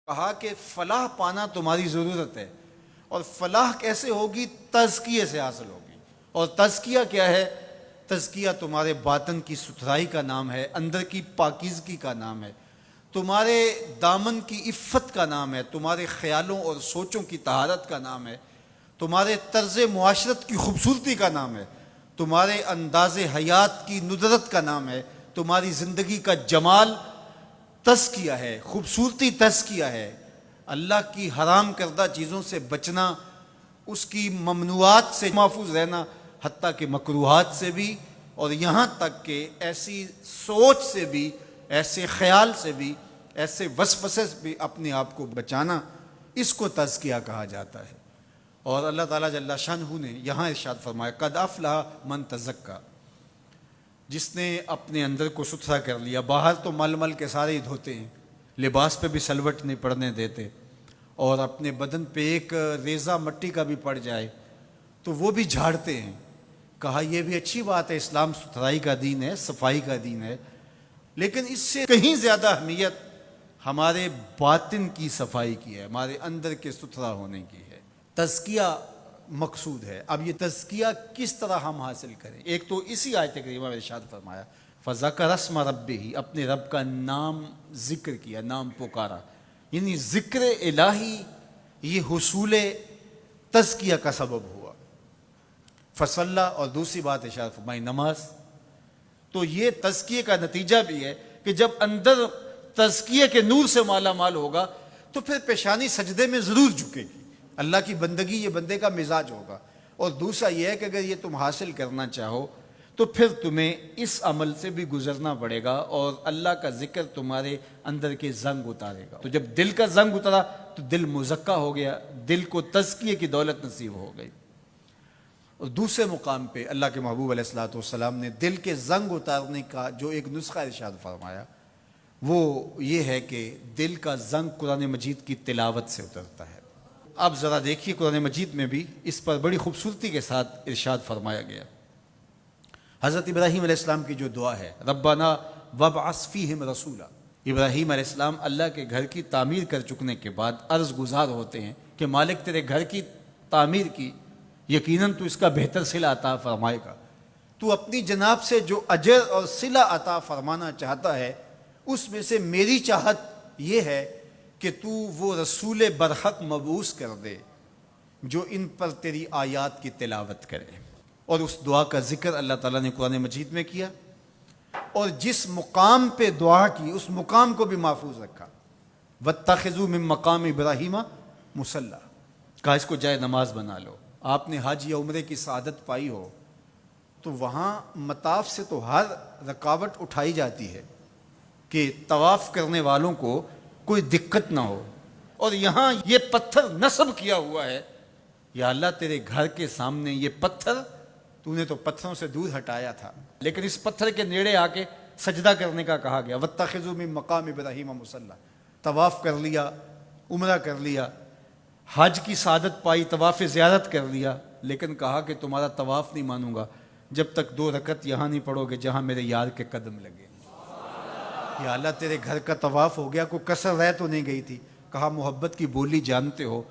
کہا کہ فلاح پانا تمہاری ضرورت ہے، اور فلاح کیسے ہوگی؟ تزکیے سے حاصل ہوگی۔ اور تزکیہ کیا ہے؟ تزکیہ تمہارے باطن کی ستھرائی کا نام ہے، اندر کی پاکیزگی کا نام ہے، تمہارے دامن کی عفت کا نام ہے، تمہارے خیالوں اور سوچوں کی طہارت کا نام ہے، تمہارے طرز معاشرت کی خوبصورتی کا نام ہے، تمہارے انداز حیات کی ندرت کا نام ہے، تمہاری زندگی کا جمال تزکیہ ہے، خوبصورتی تزکیہ ہے۔ اللہ کی حرام کردہ چیزوں سے بچنا، اس کی ممنوعات سے محفوظ رہنا، حتیٰ کہ مکروہات سے بھی، اور یہاں تک کہ ایسی سوچ سے بھی، ایسے خیال سے بھی، ایسے وسوسے سے بھی اپنے آپ کو بچانا، اس کو تزکیہ کہا جاتا ہے۔ اور اللہ تعالیٰ جل شانہ نے یہاں ارشاد فرمایا قد افلح من تزکا، جس نے اپنے اندر کو ستھرا کر لیا۔ باہر تو مل مل کے سارے ہی دھوتے ہیں، لباس پہ بھی سلوٹ نہیں پڑنے دیتے، اور اپنے بدن پہ ایک ریزہ مٹی کا بھی پڑ جائے تو وہ بھی جھاڑتے ہیں۔ کہا یہ بھی اچھی بات ہے، اسلام ستھرائی کا دین ہے، صفائی کا دین ہے، لیکن اس سے کہیں زیادہ اہمیت ہمارے باطن کی صفائی کی ہے، ہمارے اندر کے ستھرا ہونے کی ہے۔ تزکیہ مقصود ہے۔ اب یہ تزکیہ کس طرح ہم حاصل کریں؟ ایک تو اسی آیت کریمہ میں ارشاد فرمایا فذکر اسم ربہ، اپنے رب کا نام ذکر کیا، نام پکارا، یعنی ذکر الہی یہ حصول تزکیہ کا سبب ہوا۔ فصلی، اور دوسری بات ارشاد فرمائی نماز۔ تو یہ تزکیے کا نتیجہ بھی ہے کہ جب اندر تزکیے کے نور سے مالا مال ہوگا تو پھر پیشانی سجدے میں ضرور جھکے گی، اللہ کی بندگی یہ بندے کا مزاج ہوگا۔ اور دوسرا یہ ہے کہ اگر یہ تم حاصل کرنا چاہو تو پھر تمہیں اس عمل سے بھی گزرنا پڑے گا، اور اللہ کا ذکر تمہارے اندر کے زنگ اتارے گا۔ تو جب دل کا زنگ اترا تو دل مزکہ ہو گیا، دل کو تزکیے کی دولت نصیب ہو گئی۔ اور دوسرے مقام پہ اللہ کے محبوب علیہ الصلوۃ والسلام نے دل کے زنگ اتارنے کا جو ایک نسخہ ارشاد فرمایا وہ یہ ہے کہ دل کا زنگ قرآن مجید کی تلاوت سے اترتا ہے۔ اب ذرا دیکھیے قرآن مجید میں بھی اس پر بڑی خوبصورتی کے ساتھ ارشاد فرمایا گیا۔ حضرت ابراہیم علیہ السلام کی جو دعا ہے ربنا وابعث فیہم رسولا، ابراہیم علیہ السلام اللہ کے گھر کی تعمیر کر چکنے کے بعد عرض گزار ہوتے ہیں کہ مالک تیرے گھر کی تعمیر کی، یقیناً تو اس کا بہتر صلہ عطا فرمائے گا، تو اپنی جناب سے جو اجر اور صلہ عطا فرمانا چاہتا ہے اس میں سے میری چاہت یہ ہے کہ تو وہ رسول برحق مبعوث کر دے جو ان پر تیری آیات کی تلاوت کرے۔ اور اس دعا کا ذکر اللہ تعالیٰ نے قرآن مجید میں کیا، اور جس مقام پہ دعا کی اس مقام کو بھی محفوظ رکھا۔ واتخذوا من مقام ابراہیم مصلی، کہا اس کو جائے نماز بنا لو۔ آپ نے حج یا عمرے کی سعادت پائی ہو تو وہاں مطاف سے تو ہر رکاوٹ اٹھائی جاتی ہے کہ طواف کرنے والوں کو کوئی دقت نہ ہو، اور یہاں یہ پتھر نصب کیا ہوا ہے، یا اللہ تیرے گھر کے سامنے یہ پتھر تو نے تو پتھروں سے دور ہٹایا تھا، لیکن اس پتھر کے نیڑے آ کے سجدہ کرنے کا کہا گیا۔ واتخذوا من مقام ابراہیم مصلی، طواف کر لیا، عمرہ کر لیا، حج کی سعادت پائی، طواف زیارت کر لیا، لیکن کہا کہ تمہارا طواف نہیں مانوں گا جب تک 2 رکعت یہاں نہیں پڑھو گے جہاں میرے یار کے قدم لگے۔ یا اللہ تیرے گھر کا طواف ہو گیا، کوئی کسر رہ تو نہیں گئی تھی؟ کہا محبت کی بولی جانتے ہو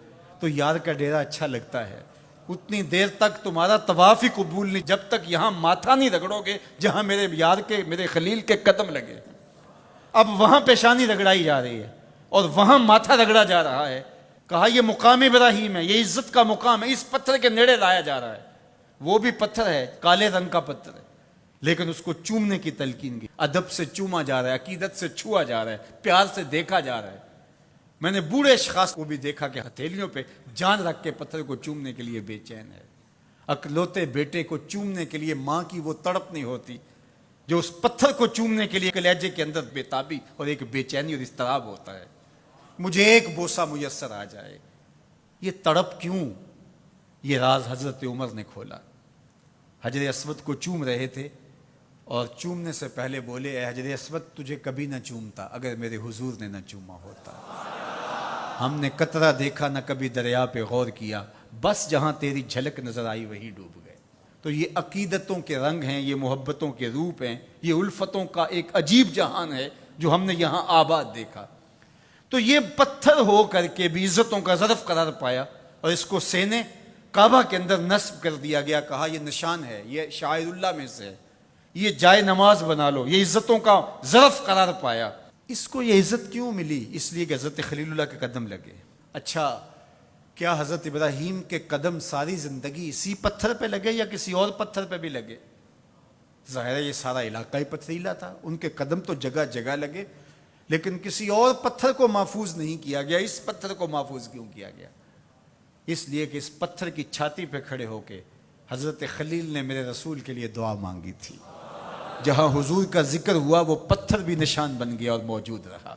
تو یار کا ڈیرا اچھا لگتا ہے، اتنی دیر تک تمہارا طواف ہی قبول نہیں جب تک یہاں ماتھا نہیں رگڑو گے جہاں میرے یار کے، میرے خلیل کے قدم لگے۔ اب وہاں پیشانی رگڑائی جا رہی ہے اور وہاں ماتھا رگڑا جا رہا ہے۔ کہا یہ مقام ابراہیم ہے، یہ عزت کا مقام ہے، اس پتھر کے نیڑے لایا جا رہا ہے۔ وہ بھی پتھر ہے، کالے رنگ کا پتھر ہے، لیکن اس کو چومنے کی تلقین کی، ادب سے چوما جا رہا ہے، عقیدت سے چھوا جا رہا ہے، پیار سے دیکھا جا رہا ہے۔ میں نے بوڑھے اشخاص کو بھی دیکھا کہ ہتھیلیوں پہ جان رکھ کے پتھر کو چومنے کے لیے بے چین ہے۔ اکلوتے بیٹے کو چومنے کے لیے ماں کی وہ تڑپ نہیں ہوتی جو اس پتھر کو چومنے کے لیے کلیجے کے اندر بے تابی اور ایک بے چینی اور اضطراب ہوتا ہے، مجھے ایک بوسہ میسر آ جائے۔ یہ تڑپ کیوں؟ یہ راز حضرت عمر نے کھولا۔ حجر اسود کو چوم رہے تھے اور چومنے سے پہلے بولے اے حجر اسود تجھے کبھی نہ چومتا اگر میرے حضور نے نہ چوما ہوتا۔ ہم نے قطرہ دیکھا نہ کبھی دریا پہ غور کیا، بس جہاں تیری جھلک نظر آئی وہی ڈوب گئے۔ تو یہ عقیدتوں کے رنگ ہیں، یہ محبتوں کے روپ ہیں، یہ الفتوں کا ایک عجیب جہان ہے جو ہم نے یہاں آباد دیکھا۔ تو یہ پتھر ہو کر کے بھی عزتوں کا ظرف قرار پایا، اور اس کو سینے کعبہ کے اندر نصب کر دیا گیا، کہا یہ نشان ہے، یہ شاعر اللہ میں سے ہے، یہ جائے نماز بنا لو، یہ عزتوں کا ظرف قرار پایا۔ اس کو یہ عزت کیوں ملی؟ اس لیے کہ حضرت خلیل اللہ کے قدم لگے۔ اچھا، کیا حضرت ابراہیم کے قدم ساری زندگی اسی پتھر پہ لگے یا کسی اور پتھر پہ بھی لگے؟ ظاہر ہے یہ سارا علاقہ ہی پتھریلا تھا، ان کے قدم تو جگہ جگہ لگے، لیکن کسی اور پتھر کو محفوظ نہیں کیا گیا۔ اس پتھر کو محفوظ کیوں کیا گیا؟ اس لیے کہ اس پتھر کی چھاتی پہ کھڑے ہو کے حضرت خلیل نے میرے رسول کے لیے دعا مانگی تھی۔ جہاں حضور کا ذکر ہوا وہ پتھر بھی نشان بن گیا اور موجود رہا۔